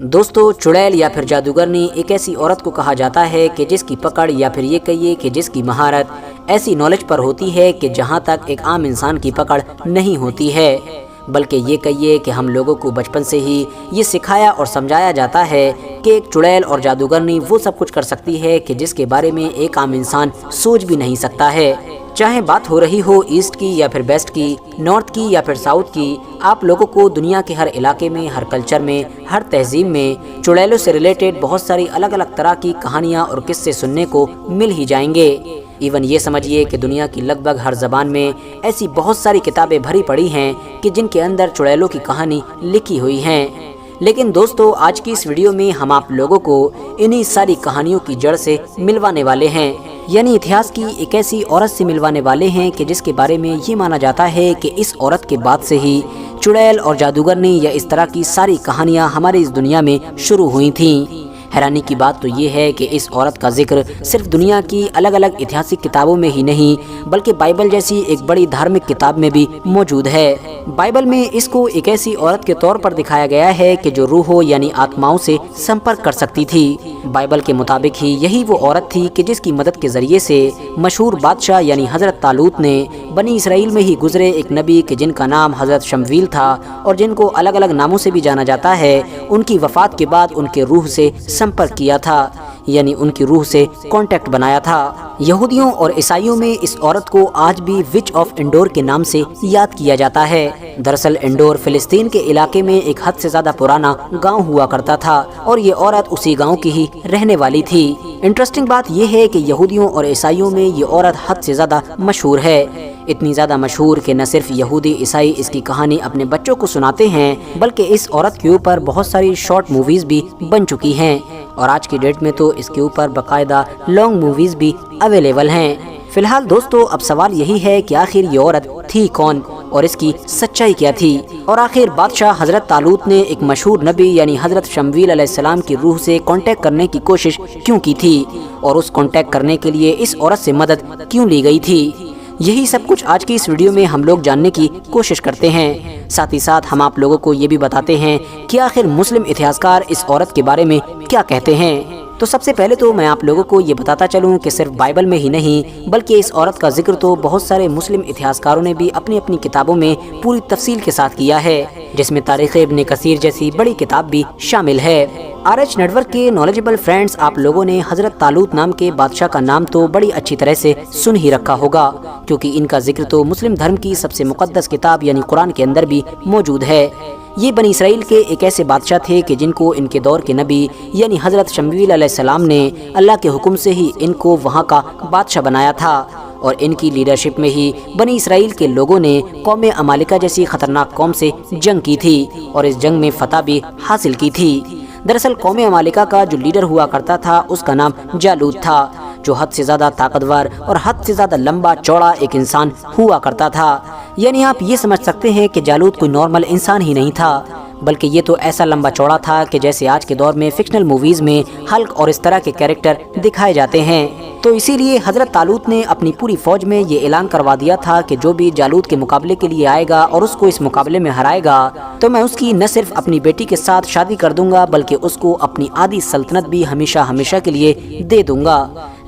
दोस्तों, चुड़ैल या फिर जादूगरनी एक ऐसी औरत को कहा जाता है कि जिसकी पकड़ या फिर ये कहिए कि जिसकी महारत ऐसी नॉलेज पर होती है कि जहाँ तक एक आम इंसान की पकड़ नहीं होती है, बल्कि ये कहिए कि हम लोगों को बचपन से ही ये सिखाया और समझाया जाता है कि एक चुड़ैल और जादूगरनी वो सब कुछ कर सकती है कि जिसके बारे में एक आम इंसान सोच भी नहीं सकता है। चाहे बात हो रही हो ईस्ट की या फिर वेस्ट की, नॉर्थ की या फिर साउथ की, आप लोगों को दुनिया के हर इलाके में, हर कल्चर में, हर तहजीब में चुड़ैलों से रिलेटेड बहुत सारी अलग अलग तरह की कहानियाँ और किस्से सुनने को मिल ही जाएंगे। इवन ये समझिए कि दुनिया की लगभग हर ज़बान में ऐसी बहुत सारी किताबें भरी पड़ी हैं कि जिनके अंदर चुड़ैलों की कहानी लिखी हुई हैं। लेकिन दोस्तों, आज की इस वीडियो में हम आप लोगों को इन्हीं सारी कहानियों की जड़ से मिलवाने वाले हैं, यानी इतिहास की एक ऐसी औरत से मिलवाने वाले हैं कि जिसके बारे में ये माना जाता है कि इस औरत के बाद से ही चुड़ैल और जादूगरनी या इस तरह की सारी कहानियाँ हमारे इस दुनिया में शुरू हुई थीं। हैरानी की बात तो ये है कि इस औरत का जिक्र सिर्फ दुनिया की अलग अलग ऐतिहासिक किताबों में ही नहीं, बल्कि बाइबल जैसी एक बड़ी धार्मिक किताब में भी मौजूद है। बाइबल में इसको एक ऐसी औरत के तौर पर दिखाया गया है कि जो रूहों यानी आत्माओं से संपर्क कर सकती थी। बाइबल के मुताबिक ही यही वो औरत थी कि जिसकी मदद के जरिए से मशहूर बादशाह यानी हजरत तालूत ने बनी इसराइल में ही गुजरे एक नबी के जिनका नाम हजरत शमवील था और जिनको अलग अलग नामों से भी जाना जाता है, उनकी वफात के बाद उनके रूह से संपर्क किया था, यानी उनकी रूह से कांटेक्ट बनाया था। यहूदियों और ईसाइयों में इस औरत को आज भी विच ऑफ एंडोर के नाम से याद किया जाता है। दरअसल एंडोर फिलिस्तीन के इलाके में एक हद से ज्यादा पुराना गांव हुआ करता था और ये औरत उसी गांव की ही रहने वाली थी। इंटरेस्टिंग बात यह है कि यहूदियों और ईसाइयों में ये औरत हद से ज्यादा मशहूर है। इतनी ज़्यादा मशहूर कि न सिर्फ यहूदी ईसाई इसकी कहानी अपने बच्चों को सुनाते हैं, बल्कि इस औरत के ऊपर बहुत सारी शॉर्ट मूवीज़ भी बन चुकी हैं और आज की डेट में तो इसके ऊपर बाकायदा लॉन्ग मूवीज़ भी अवेलेबल हैं। फिलहाल दोस्तों, अब सवाल यही है कि आखिर ये औरत थी कौन और इसकी सच्चाई क्या थी, और आखिर बादशाह हजरत तालूत ने एक मशहूर नबी यानी हजरत शमवील अलैहिस्सलाम की रूह से कांटेक्ट करने की कोशिश क्यों की थी और उस कांटेक्ट करने के लिए इस औरत से मदद क्यों ली गई थी। यही सब कुछ आज की इस वीडियो में हम लोग जानने की कोशिश करते हैं। साथ ही साथ हम आप लोगों को ये भी बताते हैं कि आखिर मुस्लिम इतिहासकार इस औरत के बारे में क्या कहते हैं। तो सबसे पहले तो मैं आप लोगों को ये बताता चलूं कि सिर्फ बाइबल में ही नहीं, बल्कि इस औरत का जिक्र तो बहुत सारे मुस्लिम इतिहासकारों ने भी अपनी अपनी किताबों में पूरी तफसील के साथ किया है, जिसमें तारीख़ इब्न कसीर जैसी बड़ी किताब भी शामिल है। RH नेटवर्क के नॉलेजेबल फ्रेंड्स, आप लोगों ने हजरत तालूत नाम के बादशाह का नाम तो बड़ी अच्छी तरह से सुन ही रखा होगा, क्योंकि इनका जिक्र तो मुस्लिम धर्म की सबसे मुकद्दस किताब यानी कुरान के अंदर भी मौजूद है। ये बनी इसराइल के एक ऐसे बादशाह थे कि जिनको इनके दौर के नबी यानी हजरत शमवील अलैहिस्सलाम ने अल्लाह के हुक्म से ही इनको वहाँ का बादशाह बनाया था और इनकी लीडरशिप में ही बनी इसराइल के लोगों ने कौम अमालिका जैसी खतरनाक कौम से जंग की थी और इस जंग में फतह भी हासिल की थी। दरअसल कौम अमालिका का जो लीडर हुआ करता था उसका नाम जालूत था, जो हद से ज़्यादा ताकतवर और हद से ज़्यादा लंबा चौड़ा एक इंसान हुआ करता था। यानी आप ये समझ सकते हैं कि जालूत कोई नॉर्मल इंसान ही नहीं था, बल्कि ये तो ऐसा लंबा चौड़ा था कि जैसे आज के दौर में फिक्शनल मूवीज़ में हल्क और इस तरह के कैरेक्टर दिखाए जाते हैं। तो इसीलिए हजरत तालूत ने अपनी पूरी फौज में ये ऐलान करवा दिया था कि जो भी जालूत के मुकाबले के लिए आएगा और उसको इस मुकाबले में हराएगा तो मैं उसकी न सिर्फ अपनी बेटी के साथ शादी कर दूंगा, बल्कि उसको अपनी आधी सल्तनत भी हमेशा हमेशा के लिए दे दूंगा।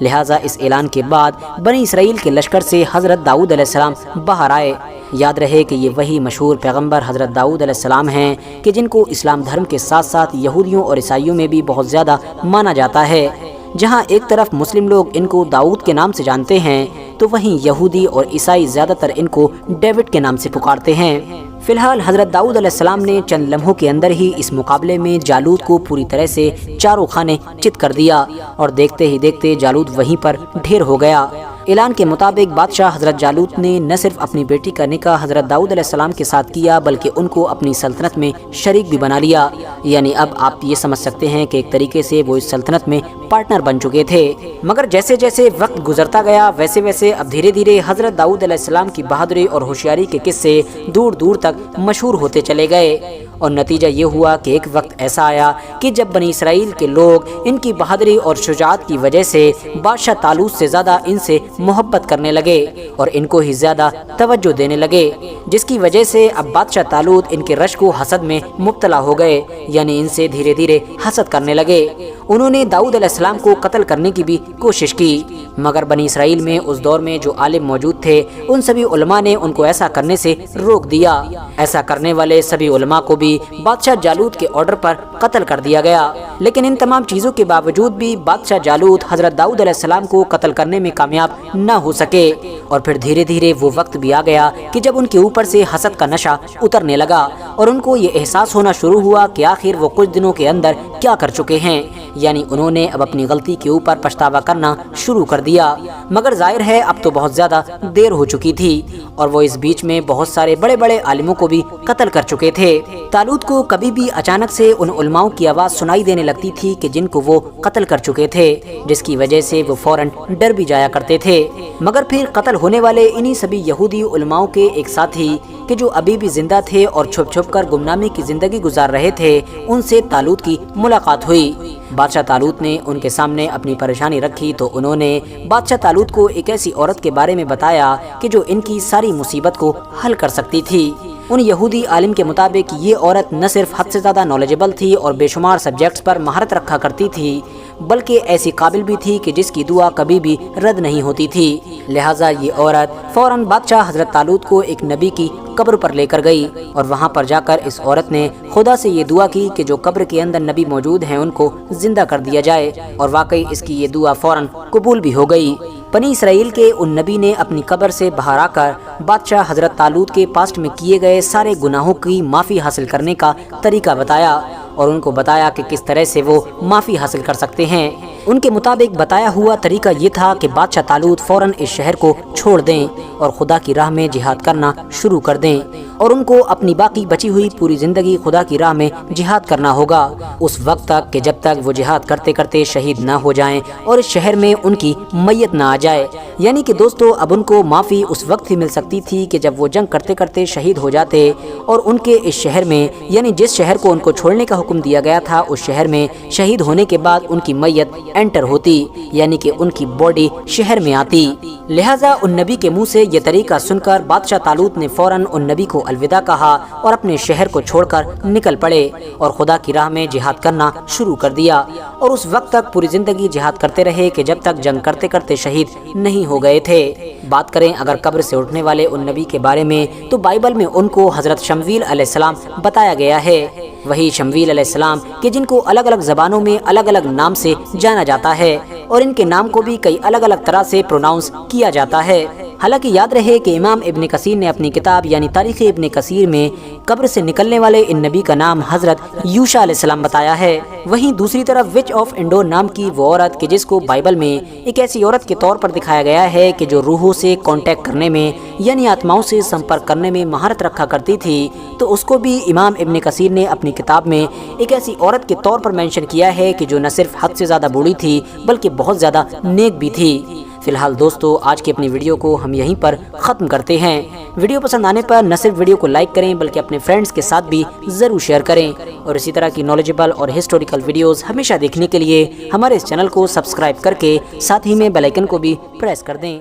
लिहाजा इस ऐलान के बाद बनी इसराइल के लश्कर से हजरत दाऊद अलैहिस्सलाम बाहर आए। याद रहे कि ये वही मशहूर पैगंबर हजरत दाऊद अलैहिस्सलाम हैं कि जिनको इस्लाम धर्म के साथ साथ यहूदियों और ईसाइयों में भी बहुत ज़्यादा माना जाता है। जहाँ एक तरफ मुस्लिम लोग इनको दाऊद के नाम से जानते हैं, तो वहीं यहूदी और ईसाई ज़्यादातर इनको डेविड के नाम से पुकारते हैं। फिलहाल हजरत दाऊद अलैहिस्सलाम ने चंद लम्हों के अंदर ही इस मुकाबले में जालूत को पूरी तरह से चारों खाने चित कर दिया और देखते ही देखते जालूत वहीं पर ढेर हो गया। ऐलान के मुताबिक बादशाह हजरत जालूत ने न सिर्फ अपनी बेटी का निकाह हजरत दाऊद अलैहिस्सलाम के साथ किया, बल्कि उनको अपनी सल्तनत में शरीक भी बना लिया। यानी अब आप ये समझ सकते हैं कि एक तरीके से वो इस सल्तनत में पार्टनर बन चुके थे। मगर जैसे जैसे वक्त गुजरता गया वैसे वैसे अब धीरे धीरे हजरत दाऊद अलैहिस्सलाम की बहादुरी और होशियारी के किस्से दूर दूर तक मशहूर होते चले गए اور نتیجہ یہ ہوا کہ ایک وقت ایسا آیا کہ جب بنی اسرائیل کے لوگ ان کی بہادری اور شجاعت کی وجہ سے بادشاہ طالوت سے زیادہ ان سے محبت کرنے لگے اور ان کو ہی زیادہ توجہ دینے لگے، جس کی وجہ سے اب بادشاہ طالوت ان کے رشک و حسد میں مبتلا ہو گئے، یعنی ان سے دھیرے دھیرے حسد کرنے لگے۔ انہوں نے داؤد علیہ السلام کو قتل کرنے کی بھی کوشش کی، مگر بنی اسرائیل میں اس دور میں جو عالم موجود تھے ان سبھی علماء نے ان کو ایسا کرنے سے روک دیا۔ ایسا کرنے والے سبھی علماء کو بھی بادشاہ جالوت کے آرڈر پر قتل کر دیا گیا، لیکن ان تمام چیزوں کے باوجود بھی بادشاہ جالوت حضرت داؤد علیہ السلام کو قتل کرنے میں کامیاب نہ ہو سکے، اور پھر دھیرے دھیرے وہ وقت بھی آ گیا کہ جب ان کے اوپر سے حسد کا نشہ اترنے لگا اور ان کو یہ احساس ہونا شروع ہوا کہ آخر وہ کچھ دنوں کے اندر کیا کر چکے ہیں، یعنی انہوں نے اب اپنی غلطی کے اوپر پچھتاوا کرنا شروع کر دیا، مگر ظاہر ہے اب تو بہت زیادہ دیر ہو چکی تھی اور وہ اس بیچ میں بہت سارے بڑے بڑے عالموں کو بھی قتل کر چکے تھے۔ طالوت کو کبھی بھی اچانک سے ان علماؤں کی آواز سنائی دینے لگتی تھی کہ جن کو وہ قتل کر چکے تھے، جس کی وجہ سے وہ فوراً ڈر بھی جایا کرتے تھے، مگر پھر قتل ہونے والے انہی سبھی یہودی علماؤں کے ایک ساتھی کہ جو ابھی بھی زندہ تھے اور چھپ چھپ کر گمنامی کی زندگی گزار رہے تھے، ان سے طالوت کی ملاقات ہوئی۔ بادشاہ طالوت نے ان کے سامنے اپنی پریشانی رکھی تو انہوں نے بادشاہ طالوت کو ایک ایسی عورت کے بارے میں بتایا کہ جو ان کی ساری مصیبت کو حل کر سکتی تھی۔ ان یہودی عالم کے مطابق یہ عورت نہ صرف حد سے زیادہ نالجبل تھی اور بے شمار سبجیکٹس پر مہارت رکھا کرتی تھی، بلکہ ایسی قابل بھی تھی کہ جس کی دعا کبھی بھی رد نہیں ہوتی تھی۔ لہٰذا یہ عورت فوراً بادشاہ حضرت طالوت کو ایک نبی کی قبر پر لے کر گئی اور وہاں پر جا کر اس عورت نے خدا سے یہ دعا کی کہ جو قبر کے اندر نبی موجود ہیں ان کو زندہ کر دیا جائے، اور واقعی اس کی یہ دعا فوراً قبول بھی ہو گئی۔ بنی اسرائیل کے ان نبی نے اپنی قبر سے باہر آ کر بادشاہ حضرت طالوت کے پاسٹ میں کیے گئے سارے گناہوں کی معافی حاصل کرنے کا طریقہ بتایا اور ان کو بتایا کہ کس طرح سے وہ معافی حاصل کر سکتے ہیں۔ ان کے مطابق بتایا ہوا طریقہ یہ تھا کہ بادشاہ طالوت فوراً اس شہر کو چھوڑ دیں اور خدا کی راہ میں جہاد کرنا شروع کر دیں، اور ان کو اپنی باقی بچی ہوئی پوری زندگی خدا کی راہ میں جہاد کرنا ہوگا، اس وقت تک کہ جب تک وہ جہاد کرتے کرتے شہید نہ ہو جائیں اور اس شہر میں ان کی میت نہ آ جائے۔ یعنی کہ دوستو اب ان کو معافی اس وقت ہی مل سکتی تھی کہ جب وہ جنگ کرتے کرتے شہید ہو جاتے اور ان کے اس شہر میں، یعنی جس شہر کو ان کو چھوڑنے کا حکم دیا گیا تھا، اس شہر میں شہید ہونے کے بعد ان کی میت انٹر ہوتی، یعنی کہ ان کی باڈی شہر میں آتی۔ لہٰذا ان نبی کے منہ سے یہ طریقہ سن کر بادشاہ طالوت نے فوراً ان نبی کو الوداع کہا اور اپنے شہر کو چھوڑ کر نکل پڑے اور خدا کی راہ میں جہاد کرنا شروع کر دیا، اور اس وقت تک پوری زندگی جہاد کرتے رہے کہ جب تک جنگ کرتے کرتے شہید نہیں ہو گئے تھے۔ بات کریں اگر قبر سے اٹھنے والے ان نبی کے بارے میں تو بائبل میں ان کو حضرت شمویل علیہ السلام بتایا گیا ہے، وہی شمویل علیہ السلام کہ جن کو الگ الگ زبانوں میں الگ الگ نام سے جانا جاتا ہے اور ان کے نام کو بھی کئی الگ الگ طرح سے پروناؤنس کیا جاتا ہے۔ حالانکہ یاد رہے کہ امام ابن کثیر نے اپنی کتاب یعنی تاریخ ابن کثیر میں قبر سے نکلنے والے ان نبی کا نام حضرت یوشع علیہ السلام بتایا ہے، وہیں دوسری طرف وچ آف انڈور نام کی وہ عورت کہ جس کو بائبل میں ایک ایسی عورت کے طور پر دکھایا گیا ہے کہ جو روحوں سے کانٹیکٹ کرنے میں یعنی آتماؤں سے سمپرک کرنے میں مہارت رکھا کرتی تھی، تو اس کو بھی امام ابن کثیر نے اپنی کتاب میں ایک ایسی عورت کے طور پر مینشن کیا ہے کہ جو نہ صرف حد سے زیادہ بوڑھی تھی بلکہ بہت زیادہ نیک بھی تھی۔ فی الحال دوستو آج کی اپنی ویڈیو کو ہم یہیں پر ختم کرتے ہیں۔ ویڈیو پسند آنے پر نہ صرف ویڈیو کو لائک کریں بلکہ اپنے فرینڈز کے ساتھ بھی ضرور شیئر کریں، اور اسی طرح کی نالجبل اور ہسٹوریکل ویڈیوز ہمیشہ دیکھنے کے لیے ہمارے اس چینل کو سبسکرائب کر کے ساتھ ہی میں بیل آئیکن کو بھی پریس کر دیں۔